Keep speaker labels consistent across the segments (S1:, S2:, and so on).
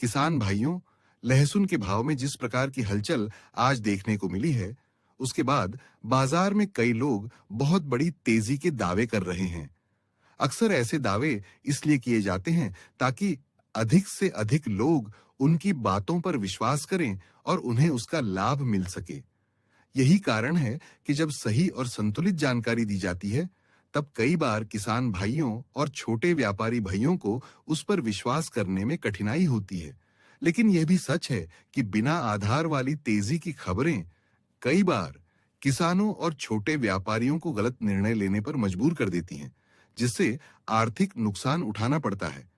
S1: किसान भाइयों, लहसुन के भाव में जिस प्रकार की हलचल आज देखने को मिली है, उसके बाद बाजार में कई लोग बहुत बड़ी तेजी के दावे कर रहे हैं। अक्सर ऐसे दावे इसलिए किए जाते हैं ताकि अधिक से अधिक लोग उनकी बातों पर विश्वास करें और उन्हें उसका लाभ मिल सके। यही कारण है कि जब सही और संतुलित जानकारी दी जाती है, तब कई बार किसान भाइयों और छोटे व्यापारी भाइयों को उस पर विश्वास करने में कठिनाई होती है। लेकिन यह भी सच है कि बिना आधार वाली तेजी की खबरें कई बार किसानों और छोटे व्यापारियों को गलत निर्णय लेने पर मजबूर कर देती हैं, जिससे आर्थिक नुकसान उठाना पड़ता है।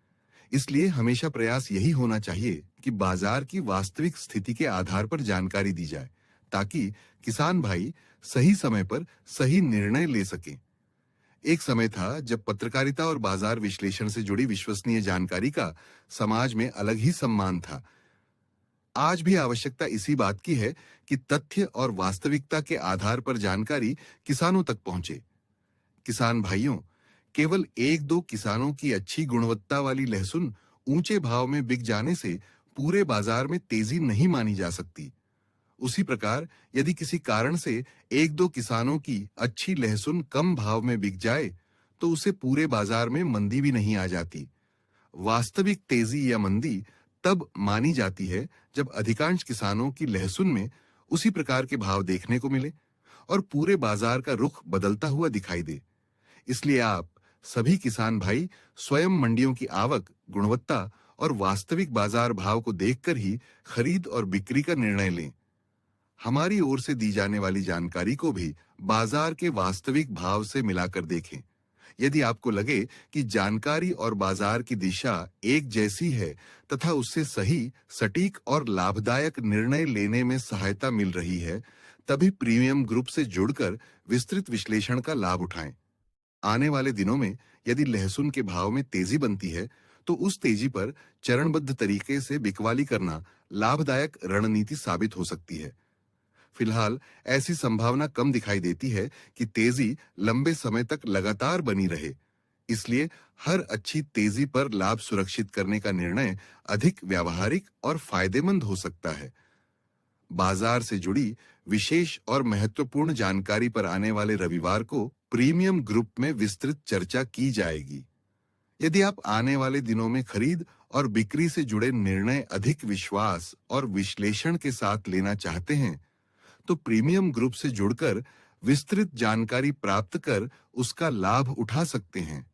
S1: इसलिए हमेशा प्रयास यही होना चाहिए कि बाजार की वास्तविक स्थिति के आधार पर जानकारी दी जाए, ताकि किसान भाई सही समय पर सही निर्णय ले सकें। एक समय था जब पत्रकारिता और बाजार विश्लेषण से जुड़ी विश्वसनीय जानकारी का समाज में अलग ही सम्मान था। आज भी आवश्यकता इसी बात की है कि तथ्य और वास्तविकता के आधार पर जानकारी किसानों तक पहुंचे। किसान भाइयों, केवल एक दो किसानों की अच्छी गुणवत्ता वाली लहसुन ऊंचे भाव में बिक जाने से पूरे बाजार में तेजी नहीं मानी जा सकती। उसी प्रकार यदि किसी कारण से एक दो किसानों की अच्छी लहसुन कम भाव में बिक जाए, तो उसे पूरे बाजार में मंदी भी नहीं आ जाती। वास्तविक तेजी या मंदी तब मानी जाती है जब अधिकांश किसानों की लहसुन में उसी प्रकार के भाव देखने को मिले और पूरे बाजार का रुख बदलता हुआ दिखाई दे। इसलिए आप सभी किसान भाई स्वयं मंडियों की आवक, गुणवत्ता और वास्तविक बाजार भाव को देखकर ही खरीद और बिक्री का निर्णय लें। हमारी ओर से दी जाने वाली जानकारी को भी बाजार के वास्तविक भाव से मिलाकर देखें। यदि आपको लगे कि जानकारी और बाजार की दिशा एक जैसी है तथा उससे सही, सटीक और लाभदायक निर्णय लेने में सहायता मिल रही है, तभी प्रीमियम ग्रुप से जुड़कर विस्तृत विश्लेषण का लाभ उठाएं। आने वाले दिनों में यदि लहसुन के भाव में तेजी बनती है, तो उस तेजी पर चरणबद्ध तरीके से बिकवाली करना लाभदायक रणनीति साबित हो सकती है। फिलहाल ऐसी संभावना कम दिखाई देती है कि तेजी लंबे समय तक लगातार बनी रहे। इसलिए हर अच्छी तेजी पर लाभ सुरक्षित करने का निर्णय अधिक व्यावहारिक और फायदेमंद हो सकता है। बाजार से जुड़ी विशेष और महत्वपूर्ण जानकारी पर आने वाले रविवार को प्रीमियम ग्रुप में विस्तृत चर्चा की जाएगी। यदि आप आने वाले दिनों में खरीद और बिक्री से जुड़े निर्णय अधिक विश्वास और विश्लेषण के साथ लेना चाहते हैं, तो प्रीमियम ग्रुप से जुड़कर विस्तृत जानकारी प्राप्त कर उसका लाभ उठा सकते हैं।